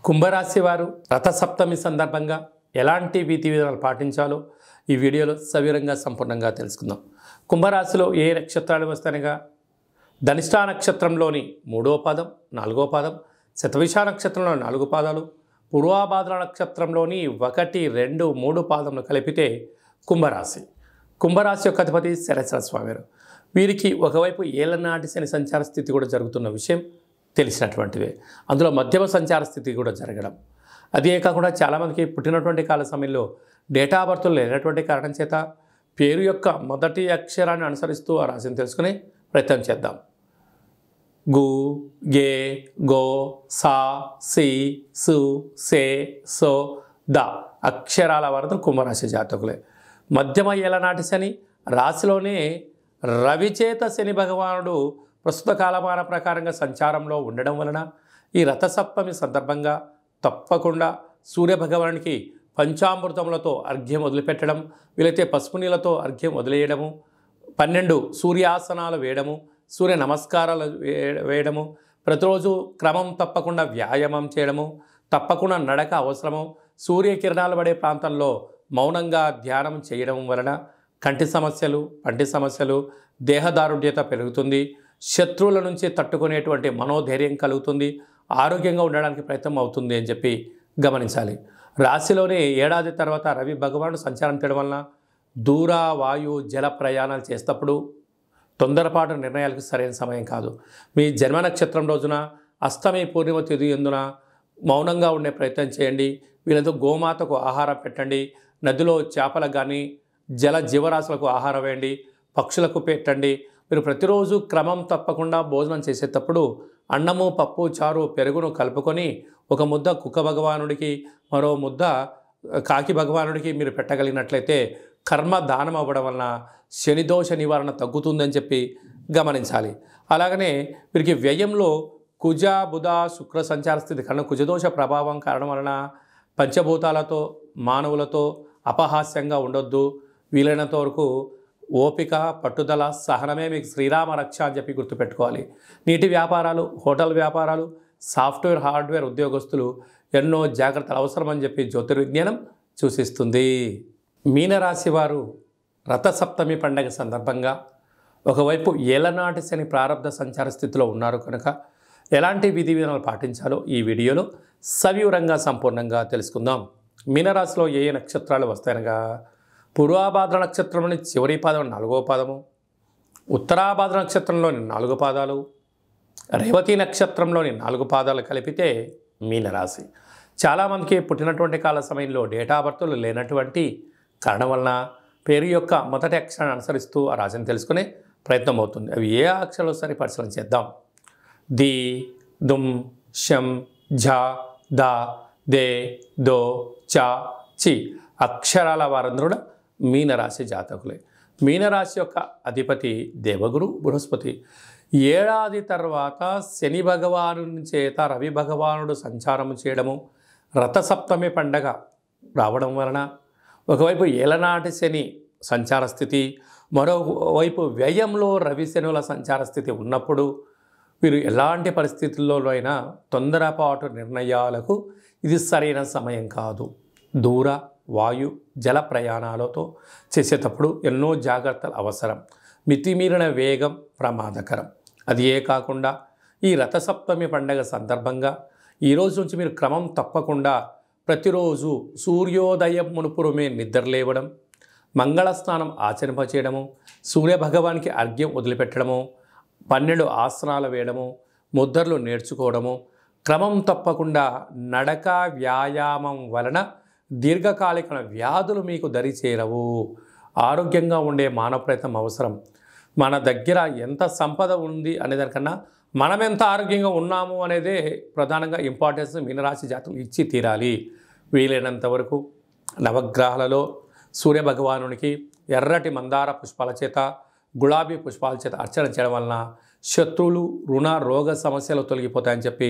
కుంభరాశి వారు రథసప్తమి సందర్భంగా ఎలాంటి విధి విధానాలు పాటించాలో ఈ వీడియోలో సవివరంగా సంపూర్ణంగా తెలుసుకుందాం. కుంభరాశిలో ఏ నక్షత్రాలు వస్తాయనగా ధనిష్టా నక్షత్రంలోని 3వ పాదం 4వ పాదం, శతభిష నక్షత్రంలోని 4 పాదాలు, పూర్వాభాద్ర నక్షత్రంలోని 1, 2, 3 పాదములు కలిపితే కుంభరాశి. కుంభరాశి యొక్క అధిపతి శనేశ్వర స్వామి వారు. వీరికి ఒకవైపు ఏళ్ళనాటి శని సంచార స్థితి కూడా జరుగుతున్న విషయం తెలిసినటువంటిదే. అందులో మధ్యమ సంచార స్థితి కూడా జరగడం, అదే కాకుండా చాలామందికి పుట్టినటువంటి కాల సమయంలో డేటా ఆఫ్ బర్త్లు లేనటువంటి కారణం చేత పేరు యొక్క మొదటి అక్షరాన్ని అనుసరిస్తూ ఆ రాశిని తెలుసుకునే ప్రయత్నం చేద్దాం. గు, గే, గో, సా, సి, సు, సే, సో, ద అక్షరాల వరద కుంభరాశి జాతకులే. మధ్యమ ఏళ్ళనాటి శని రాశిలోనే రవిచేత శని భగవానుడు ప్రస్తుత కాలమాన ప్రకారంగా సంచారంలో ఉండడం వలన ఈ రథసప్తమి సందర్భంగా తప్పకుండా సూర్యభగవానునికి పంచామృతములతో అర్ఘ్యం వదిలిపెట్టడం, వీలైతే పసుపు నీళ్ళతో అర్ఘ్యం వదిలేయడము, 12 సూర్యాసనాలు వేయడము, సూర్య నమస్కారాలు వేయడము, ప్రతిరోజు క్రమం తప్పకుండా వ్యాయామం చేయడము, తప్పకుండా నడక అవసరము, సూర్యకిరణాలు పడే ప్రాంతంలో మౌనంగా ధ్యానం చేయడం వలన కంటి సమస్యలు, పంటి సమస్యలు, దేహదారుఢ్యత పెరుగుతుంది, శత్రువుల నుంచి తట్టుకునేటువంటి మనోధైర్యం కలుగుతుంది, ఆరోగ్యంగా ఉండడానికి ప్రయత్నం అవుతుంది అని చెప్పి గమనించాలి. రాశిలోనే ఏడాది తర్వాత రవి భగవానుడు సంచారం చేయడం వలన దూర, వాయు, జల ప్రయాణాలు చేసేటప్పుడు తొందరపాటు నిర్ణయాలకు సరైన సమయం కాదు. మీ జన్మ నక్షత్రం రోజున అష్టమి పూర్ణిమ తిథి ఎందున మౌనంగా ఉండే ప్రయత్నం చేయండి. వీళ్ళతో గోమాతకు ఆహారం పెట్టండి, నదిలో చేపలకు కానీ జల జీవరాశులకు ఆహారం వేయండి, పక్షులకు పెట్టండి. మీరు ప్రతిరోజు క్రమం తప్పకుండా భోజనం చేసేటప్పుడు అన్నము, పప్పు, చారు, పెరుగును కలుపుకొని ఒక ముద్ద కుక్క భగవానుడికి, మరో ముద్ద కాకి భగవానుడికి మీరు పెట్టగలిగినట్లయితే కర్మ దానం అవ్వడం వలన శనిదోష నివారణ తగ్గుతుందని చెప్పి గమనించాలి. అలాగనే వీరికి వ్యయంలో కుజ, బుధ, శుక్ర సంచార స్థితి కారణం కుజదోష ప్రభావం కారణం వలన పంచభూతాలతో, మానవులతో అపహాస్యంగా ఉండొద్దు. వీలైనంత వరకు ఓపిక, పట్టుదల, సహనమే మీకు శ్రీరామ రక్ష అని చెప్పి గుర్తుపెట్టుకోవాలి. నీటి వ్యాపారాలు, హోటల్ వ్యాపారాలు, సాఫ్ట్వేర్, హార్డ్వేర్ ఉద్యోగస్తులు ఎన్నో జాగ్రత్తలు అవసరమని చెప్పి జ్యోతిర్విజ్ఞానం సూచిస్తుంది. మీనరాశి వారు రథసప్తమి పండగ సందర్భంగా ఒకవైపు ఏళ్ళనాటి శని ప్రారంభ సంచార స్థితిలో ఉన్నారు కనుక ఎలాంటి విధి విధానాలు పాటించాలో ఈ వీడియోలో సవివరంగా సంపూర్ణంగా తెలుసుకుందాం. మీనరాశిలో ఏ నక్షత్రాలు వస్తాయనగా పూర్వాభాద్ర నక్షత్రంలోని చివరి పాదం 4వ పాదము, ఉత్తరాభాద్ర నక్షత్రంలోని 4 పాదాలు, రేవతి నక్షత్రంలోని 4 పాదాలు కలిపితే మీనరాశి. చాలామందికి పుట్టినటువంటి కాల సమయంలో డేటా ఆఫ్ బర్త్లు లేనటువంటి కారణం వలన పేరు యొక్క మొదటి అక్షరాన్ని అనుసరిస్తూ ఆ రాశిని తెలుసుకునే ప్రయత్నం అవుతుంది. అవి ఏ అక్షరాలు సరి పరిశీలన చేద్దాం. ది, దుమ్, షం, ఝ, ద, దే, దో, చ, చి అక్షరాల వారందరూ కూడా మీనరాశి జాతకులే. మీనరాశి యొక్క అధిపతి దేవగురు బృహస్పతి. ఏడాది తర్వాత శని భగవాను చేత రవి భగవానుడు సంచారం చేయడము, రథసప్తమి పండగ రావడం వలన ఒకవైపు ఏలనాటి శని సంచార స్థితి, మరోవైపు వ్యయంలో రవి శనుల సంచార స్థితి ఉన్నప్పుడు వీరు ఎలాంటి పరిస్థితుల్లో అయినా తొందరపాటు నిర్ణయాలకు ఇది సరైన సమయం కాదు. దూర, వాయు, జల ప్రయాణాలతో చేసేటప్పుడు ఎన్నో జాగ్రత్తలు అవసరం. మితిమీరిన వేగం ప్రమాదకరం. అది ఏ కాకుండా ఈ రథసప్తమి పండగ సందర్భంగా ఈరోజు నుంచి మీరు క్రమం తప్పకుండా ప్రతిరోజు సూర్యోదయం మునుపురమే నిద్రలేవడం, మంగళ స్నానం ఆచరింపచేయడము, సూర్యభగవానికి అర్ఘ్యం వదిలిపెట్టడము, 12 ఆసనాలు వేయడము, ముద్రలు నేర్చుకోవడము, క్రమం తప్పకుండా నడక వ్యాయామం వలన దీర్ఘకాలిక వ్యాధులు మీకు దరి చేరవు. ఆరోగ్యంగా ఉండే మానవ ప్రయత్నం అవసరం. మన దగ్గర ఎంత సంపద ఉంది అనేదానికన్నా మనం ఎంత ఆరోగ్యంగా ఉన్నాము అనేదే ప్రధానంగా ఇంపార్టెన్స్ మీనరాశి జాతకులు ఇచ్చి తీరాలి. వీలైనంత వరకు నవగ్రహాలలో సూర్యభగవానునికి ఎర్రటి మందార పుష్పాల చేత, గులాబీ పుష్పాల చేత అర్చన చేయడం వలన శత్రువులు, రుణ, రోగ సమస్యలు తొలగిపోతాయని చెప్పి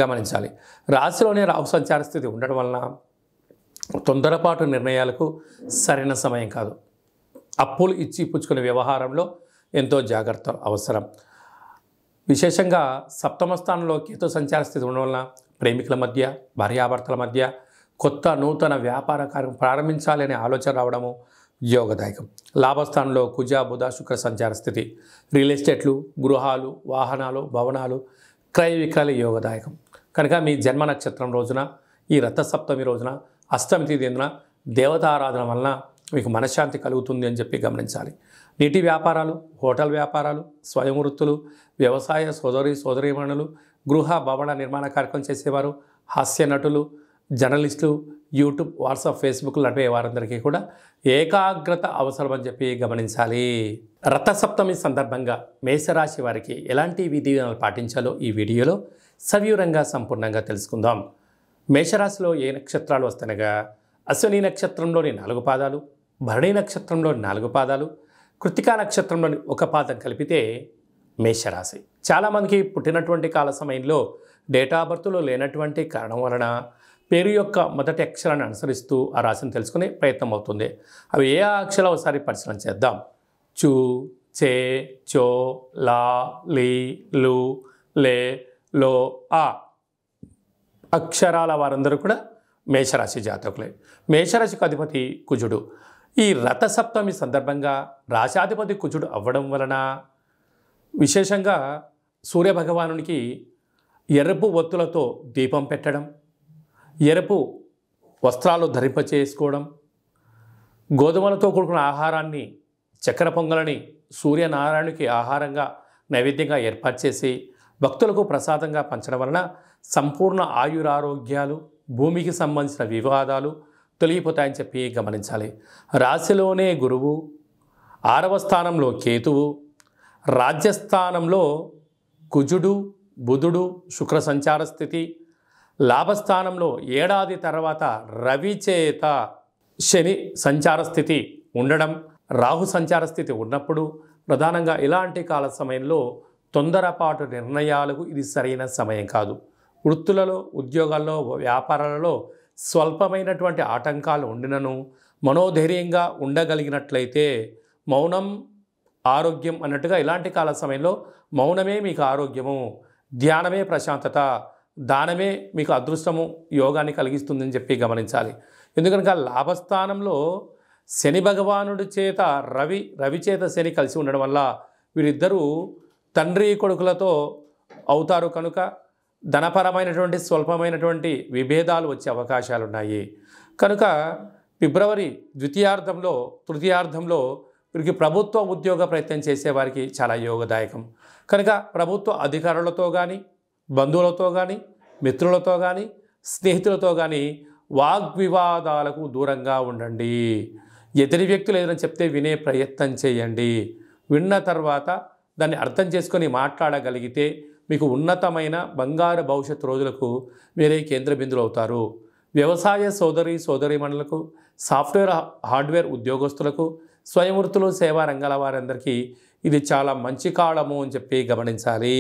గమనించాలి. రాశిలోనే రాహు సంచార స్థితి ఉండడం వలన తొందరపాటు నిర్ణయాలకు సరైన సమయం కాదు. అప్పులు ఇచ్చి పుచ్చుకునే వ్యవహారంలో ఎంతో జాగ్రత్త అవసరం. విశేషంగా సప్తమ స్థానంలో కేతు సంచార స్థితి ఉండడం వలన ప్రేమికుల మధ్య, భార్యాభర్తల మధ్య కొత్త నూతన వ్యాపార కార్యం ప్రారంభించాలి అనే ఆలోచన రావడము యోగదాయకం. లాభస్థానంలో కుజ బుధ శుక్ర సంచార స్థితి. రియల్ ఎస్టేట్లు, గృహాలు, వాహనాలు, భవనాలు, క్రయ విక్రయాలు యోగదాయకం. కనుక మీ జన్మ నక్షత్రం రోజున, ఈ రథసప్తమి రోజున, అష్టమి తిథిన దేవతారాధన వలన మీకు మనశ్శాంతి కలుగుతుంది అని చెప్పి గమనించాలి. నీటి వ్యాపారాలు, హోటల్ వ్యాపారాలు, స్వయం వృత్తులు, వ్యవసాయ సోదరీమణులు, గృహ భవన నిర్మాణ కార్యక్రమం చేసేవారు, హాస్య నటులు, జర్నలిస్టులు, యూట్యూబ్, వాట్సాప్, ఫేస్బుక్ నడిపే వారందరికీ కూడా ఏకాగ్రత అవసరమని చెప్పి గమనించాలి. రథసప్తమి సందర్భంగా మేషరాశి వారికి ఎలాంటి విధి విధానాలు పాటించాలో ఈ వీడియోలో సవివరంగా సంపూర్ణంగా తెలుసుకుందాం. మేషరాశిలో ఏ నక్షత్రాలు వస్తనగా అశ్విని నక్షత్రంలోని 4 పాదాలు, భరణి నక్షత్రంలోని 4 పాదాలు, కృత్తికా నక్షత్రంలోని 1 పాదం కలిపితే మేషరాశి. చాలామందికి పుట్టినటువంటి కాల సమయంలో డేటా బర్త్లో లేనటువంటి కారణం వలన పేరు యొక్క మొదటి అక్షరాన్ని అనుసరిస్తూ ఆ రాశిని తెలుసుకునే ప్రయత్నం అవుతుంది. అవి ఏ అక్షరాలు ఒకసారి పరిశీలన చేద్దాం. చు, చే, చో, లా, లీ, లు, లే, లో, ఆ అక్షరాల వారందరూ కూడా మేషరాశి జాతకులే. మేషరాశికి అధిపతి కుజుడు. ఈ రథసప్తమి సందర్భంగా రాశాధిపతి కుజుడు అవ్వడం వలన విశేషంగా సూర్యభగవానునికి ఎరుపు ఒత్తులతో దీపం పెట్టడం, ఎరుపు వస్త్రాలు ధరింపచేసుకోవడం, గోధుమలతో కూడుకున్న ఆహారాన్ని, చక్కెర పొంగలని సూర్యనారాయణునికి ఆహారంగా నైవేద్యంగా ఏర్పాటు చేసి భక్తులకు ప్రసాదంగా పంచడం వలన సంపూర్ణ ఆయురారోగ్యాలు, భూమికి సంబంధించిన వివాదాలు తొలగిపోతాయని చెప్పి గమనించాలి. రాశిలోనే గురువు, 6వ స్థానంలో కేతువు, రాజ్యస్థానంలో కుజుడు, బుధుడు, శుక్ర సంచార స్థితి, లాభస్థానంలో ఏడాది తర్వాత రవి చేత శని సంచార స్థితి ఉండడం, రాహు సంచార స్థితి ఉన్నప్పుడు ప్రధానంగా ఇలాంటి కాల సమయంలో తొందరపాటు నిర్ణయాలకు ఇది సరైన సమయం కాదు. వృత్తులలో, ఉద్యోగాల్లో, వ్యాపారాలలో స్వల్పమైనటువంటి ఆటంకాలు ఉండినను మనోధైర్యంగా ఉండగలిగినట్లయితే మౌనం ఆరోగ్యం అన్నట్టుగా ఇలాంటి కాల సమయంలో మౌనమే మీకు ఆరోగ్యము, ధ్యానమే ప్రశాంతత, దానమే మీకు అదృష్టము, యోగాన్ని కలిగిస్తుందని చెప్పి గమనించాలి. ఎందుకనగా లాభస్థానంలో శని భగవానుడి చేత రవి చేత శని కలిసి ఉండడం వల్ల వీరిద్దరూ తండ్రి కొడుకులతో అవుతారు. కనుక ధనపరమైనటువంటి స్వల్పమైనటువంటి విభేదాలు వచ్చే అవకాశాలు ఉన్నాయి. కనుక ఫిబ్రవరి ద్వితీయార్థంలో, తృతీయార్థంలో వీరికి ప్రభుత్వ ఉద్యోగ ప్రయత్నం చేసేవారికి చాలా యోగదాయకం. కనుక ప్రభుత్వ అధికారులతో కానీ, బంధువులతో కానీ, మిత్రులతో కానీ, స్నేహితులతో కానీ వాగ్వివాదాలకు దూరంగా ఉండండి. ఎదుటి వ్యక్తులు ఏదైనా చెప్తే వినే ప్రయత్నం చేయండి. విన్న తర్వాత దాన్ని అర్థం చేసుకొని మాట్లాడగలిగితే మీకు ఉన్నతమైన బంగారు భవిష్యత్తు రోజులకు మీరే కేంద్ర బిందులు అవుతారు. వ్యవసాయ సోదరీమణులకు, సాఫ్ట్వేర్ హార్డ్వేర్ ఉద్యోగస్తులకు, స్వయం వృత్తులు, సేవా రంగాల వారందరికీ ఇది చాలా మంచి కాలము అని చెప్పి గమనించాలి.